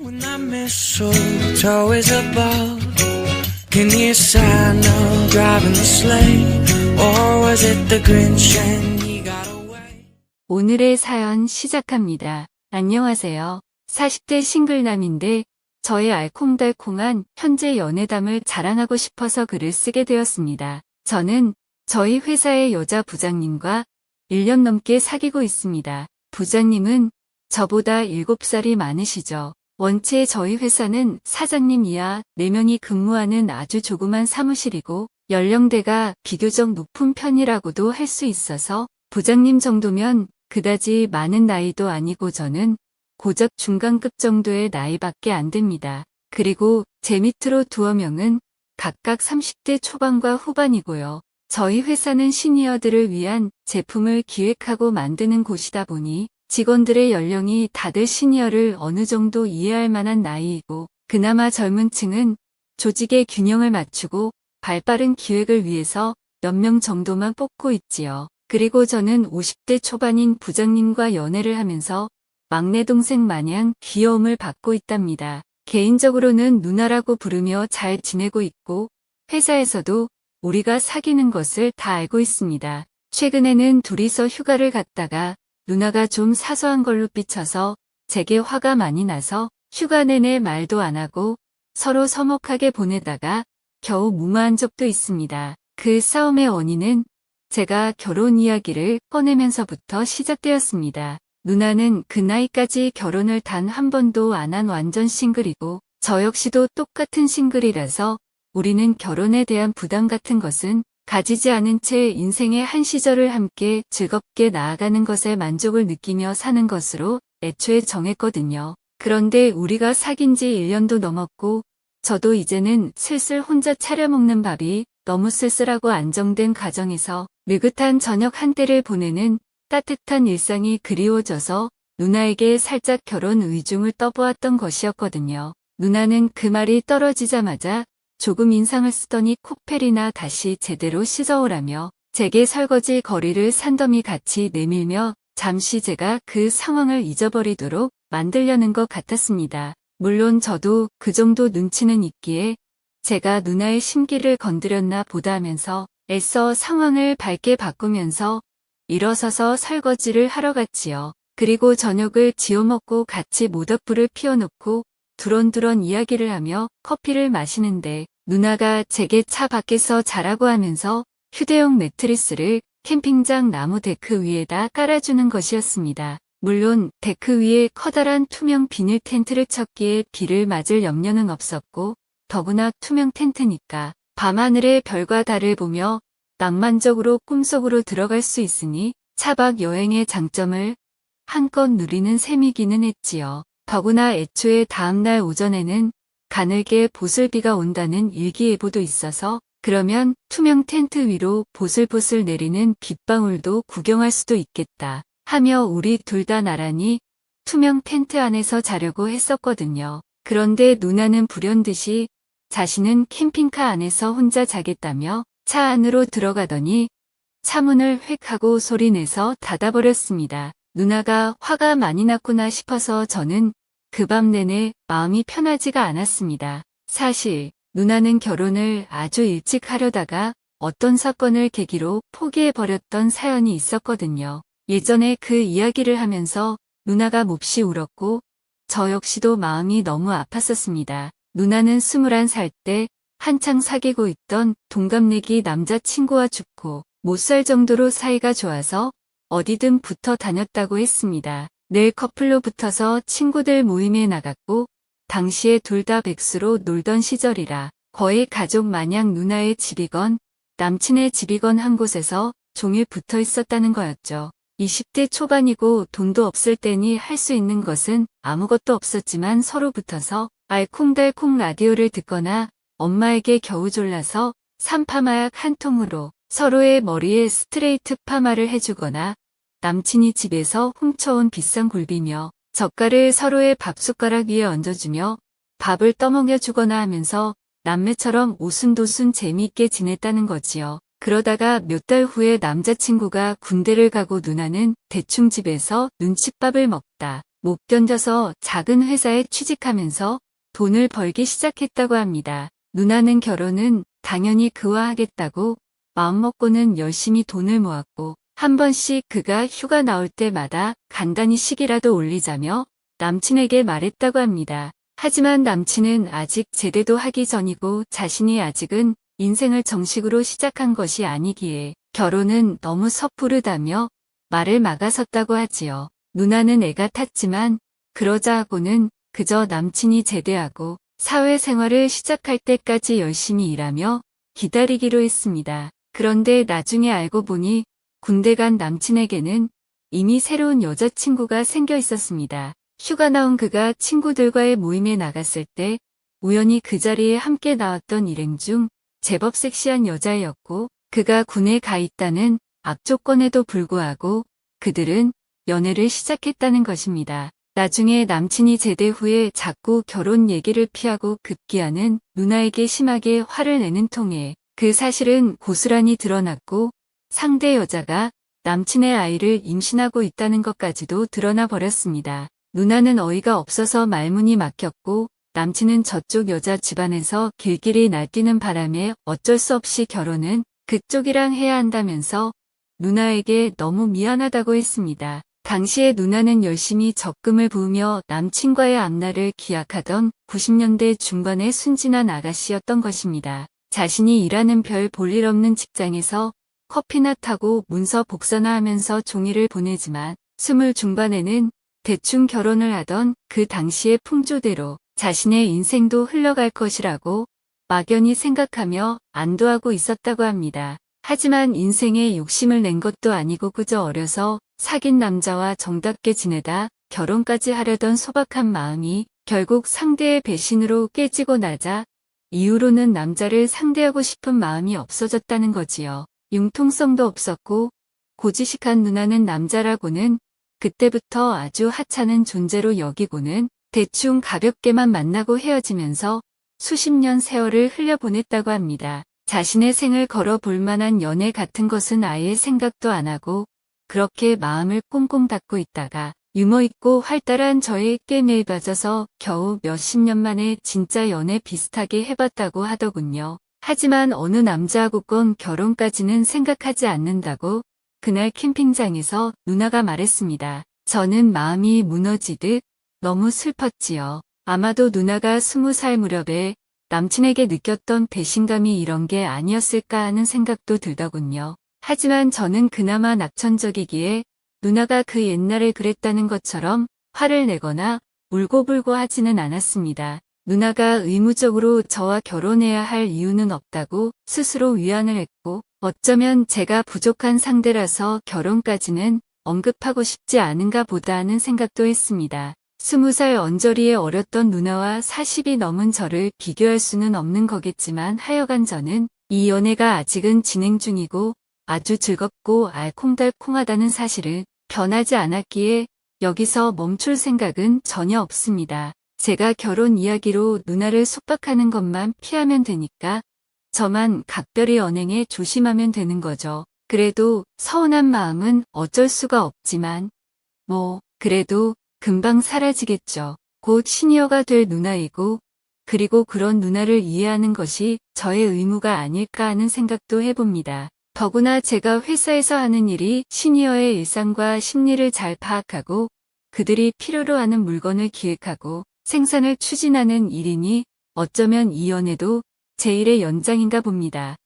When that mistletoe is above, can you sign of driving the sleigh? Or was it the Grinch and he got away? 오늘의 사연 시작합니다. 안녕하세요. 40대 싱글남인데 저의 알콩달콩한 현재 연애담을 자랑하고 싶어서 글을 쓰게 되었습니다. 저는 저희 회사의 여자 부장님과 1년 넘게 사귀고 있습니다. 부장님은 저보다 7살이 많으시죠. 원체 저희 회사는 사장님 이하 4명이 근무하는 아주 조그만 사무실이고 연령대가 비교적 높은 편이라고도 할 수 있어서 부장님 정도면 그다지 많은 나이도 아니고 저는 고작 중간급 정도의 나이밖에 안 됩니다. 그리고 제 밑으로 두어 명은 각각 30대 초반과 후반이고요. 저희 회사는 시니어들을 위한 제품을 기획하고 만드는 곳이다 보니 직원들의 연령이 다들 시니어를 어느 정도 이해할 만한 나이이고 그나마 젊은 층은 조직의 균형을 맞추고 발빠른 기획을 위해서 몇 명 정도만 뽑고 있지요. 그리고 저는 50대 초반인 부장님과 연애를 하면서 막내 동생 마냥 귀여움을 받고 있답니다. 개인적으로는 누나라고 부르며 잘 지내고 있고 회사에서도 우리가 사귀는 것을 다 알고 있습니다. 최근에는 둘이서 휴가를 갔다가 누나가 좀 사소한 걸로 삐쳐서 제게 화가 많이 나서 휴가 내내 말도 안 하고 서로 서먹하게 보내다가 겨우 무마한 적도 있습니다. 그 싸움의 원인은 제가 결혼 이야기를 꺼내면서부터 시작되었습니다. 누나는 그 나이까지 결혼을 단 한 번도 안 한 완전 싱글이고 저 역시도 똑같은 싱글이라서 우리는 결혼에 대한 부담 같은 것은 가지지 않은 채 인생의 한 시절을 함께 즐겁게 나아가는 것에 만족을 느끼며 사는 것으로 애초에 정했거든요. 그런데 우리가 사귄 지 1년도 넘었고 저도 이제는 슬슬 혼자 차려 먹는 밥이 너무 쓸쓸하고 안정된 가정에서 느긋한 저녁 한때를 보내는 따뜻한 일상이 그리워져서 누나에게 살짝 결혼 의중을 떠보았던 것이었거든요. 누나는 그 말이 떨어지자마자 조금 인상을 쓰더니 코펠이나 다시 제대로 씻어오라며 제게 설거지 거리를 산더미 같이 내밀며 잠시 제가 그 상황을 잊어버리도록 만들려는 것 같았습니다. 물론 저도 그 정도 눈치는 있기에 제가 누나의 심기를 건드렸나 보다 하면서 애써 상황을 밝게 바꾸면서 일어서서 설거지를 하러 갔지요. 그리고 저녁을 지어 먹고 같이 모닥불을 피워놓고 두런두런 이야기를 하며 커피를 마시는데 누나가 제게 차 밖에서 자라고 하면서 휴대용 매트리스를 캠핑장 나무 데크 위에다 깔아주는 것이었습니다. 물론 데크 위에 커다란 투명 비닐 텐트를 쳤기에 비를 맞을 염려는 없었고 더구나 투명 텐트니까 밤하늘의 별과 달을 보며 낭만적으로 꿈속으로 들어갈 수 있으니 차박 여행의 장점을 한껏 누리는 셈이기는 했지요. 더구나 애초에 다음날 오전에는 가늘게 보슬비가 온다는 일기예보도 있어서 그러면 투명 텐트 위로 보슬보슬 내리는 빗방울도 구경할 수도 있겠다 하며 우리 둘 다 나란히 투명 텐트 안에서 자려고 했었거든요. 그런데 누나는 불현듯이 자신은 캠핑카 안에서 혼자 자겠다며 차 안으로 들어가더니 차문을 획 하고 소리내서 닫아버렸습니다. 누나가 화가 많이 났구나 싶어서 저는 그 밤 내내 마음이 편하지가 않았습니다. 사실 누나는 결혼을 아주 일찍 하려다가 어떤 사건을 계기로 포기해버렸던 사연이 있었거든요. 예전에 그 이야기를 하면서 누나가 몹시 울었고 저 역시도 마음이 너무 아팠었습니다. 누나는 21살 때 한창 사귀고 있던 동갑내기 남자친구와 죽고 못 살 정도로 사이가 좋아서 어디든 붙어 다녔다고 했습니다. 늘 커플로 붙어서 친구들 모임에 나갔고 당시에 둘 다 백수로 놀던 시절이라 거의 가족 마냥 누나의 집이건 남친의 집이건 한 곳에서 종일 붙어 있었다는 거였죠. 20대 초반이고 돈도 없을 때니 할 수 있는 것은 아무것도 없었지만 서로 붙어서 알콩달콩 라디오를 듣거나 엄마에게 겨우 졸라서 산파마약 한 통으로 서로의 머리에 스트레이트 파마를 해주거나 남친이 집에서 훔쳐온 비싼 굴비며 젓갈을 서로의 밥숟가락 위에 얹어주며 밥을 떠먹여주거나 하면서 남매처럼 오순도순 재미있게 지냈다는 거지요. 그러다가 몇 달 후에 남자친구가 군대를 가고 누나는 대충 집에서 눈칫밥을 먹다 못 견뎌서 작은 회사에 취직하면서 돈을 벌기 시작했다고 합니다. 누나는 결혼은 당연히 그와 하겠다고 마음먹고는 열심히 돈을 모았고 한 번씩 그가 휴가 나올 때마다 간단히 식이라도 올리자며 남친에게 말했다고 합니다. 하지만 남친은 아직 제대도 하기 전이고 자신이 아직은 인생을 정식으로 시작한 것이 아니기에 결혼은 너무 섣부르다며 말을 막아섰다고 하지요. 누나는 애가 탔지만 그러자 하고는 그저 남친이 제대하고 사회생활을 시작할 때까지 열심히 일하며 기다리기로 했습니다. 그런데 나중에 알고 보니 군대 간 남친에게는 이미 새로운 여자친구가 생겨 있었습니다. 휴가 나온 그가 친구들과의 모임에 나갔을 때 우연히 그 자리에 함께 나왔던 일행 중 제법 섹시한 여자였고 그가 군에 가 있다는 악조건에도 불구하고 그들은 연애를 시작했다는 것입니다. 나중에 남친이 제대 후에 자꾸 결혼 얘기를 피하고 급기야는 누나에게 심하게 화를 내는 통에 그 사실은 고스란히 드러났고 상대 여자가 남친의 아이를 임신하고 있다는 것까지도 드러나 버렸습니다. 누나는 어이가 없어서 말문이 막혔고 남친은 저쪽 여자 집안에서 길길이 날뛰는 바람에 어쩔 수 없이 결혼은 그쪽이랑 해야 한다면서 누나에게 너무 미안하다고 했습니다. 당시에 누나는 열심히 적금을 부으며 남친과의 앞날을 기약하던 90년대 중반의 순진한 아가씨였던 것입니다. 자신이 일하는 별 볼일 없는 직장에서 커피나 타고 문서 복사나 하면서 종일을 보내지만 20 중반에는 대충 결혼을 하던 그 당시의 풍조대로 자신의 인생도 흘러갈 것이라고 막연히 생각하며 안도하고 있었다고 합니다. 하지만 인생에 욕심을 낸 것도 아니고 그저 어려서 사귄 남자와 정답게 지내다 결혼까지 하려던 소박한 마음이 결국 상대의 배신으로 깨지고 나자 이후로는 남자를 상대하고 싶은 마음이 없어졌다는 거지요. 융통성도 없었고 고지식한 누나는 남자라고는 그때부터 아주 하찮은 존재로 여기고는 대충 가볍게만 만나고 헤어지면서 수십 년 세월을 흘려보냈다고 합니다. 자신의 생을 걸어볼 만한 연애 같은 것은 아예 생각도 안 하고 그렇게 마음을 꽁꽁 닫고 있다가 유머 있고 활달한 저의 게임에 빠져서 겨우 몇십 년 만에 진짜 연애 비슷하게 해봤다고 하더군요. 하지만 어느 남자하고건 결혼까지는 생각하지 않는다고 그날 캠핑장에서 누나가 말했습니다. 저는 마음이 무너지듯 너무 슬펐지요. 아마도 누나가 20살 무렵에 남친에게 느꼈던 배신감이 이런 게 아니었을까 하는 생각도 들더군요. 하지만 저는 그나마 낙천적이기에 누나가 그 옛날에 그랬다는 것처럼 화를 내거나 울고불고 하지는 않았습니다. 누나가 의무적으로 저와 결혼해야 할 이유는 없다고 스스로 위안을 했고 어쩌면 제가 부족한 상대라서 결혼까지는 언급하고 싶지 않은가 보다 하는 생각도 했습니다. 20살 언저리에 어렸던 누나와 40이 넘은 저를 비교할 수는 없는 거겠지만 하여간 저는 이 연애가 아직은 진행 중이고 아주 즐겁고 알콩달콩하다는 사실은 변하지 않았기에 여기서 멈출 생각은 전혀 없습니다. 제가 결혼 이야기로 누나를 속박하는 것만 피하면 되니까 저만 각별히 언행에 조심하면 되는 거죠. 그래도 서운한 마음은 어쩔 수가 없지만 그래도 금방 사라지겠죠. 곧 시니어가 될 누나이고 그리고 그런 누나를 이해하는 것이 저의 의무가 아닐까 하는 생각도 해봅니다. 더구나 제가 회사에서 하는 일이 시니어의 일상과 심리를 잘 파악하고 그들이 필요로 하는 물건을 기획하고 생산을 추진하는 일이니 어쩌면 이 연애도 제 일의 연장인가 봅니다.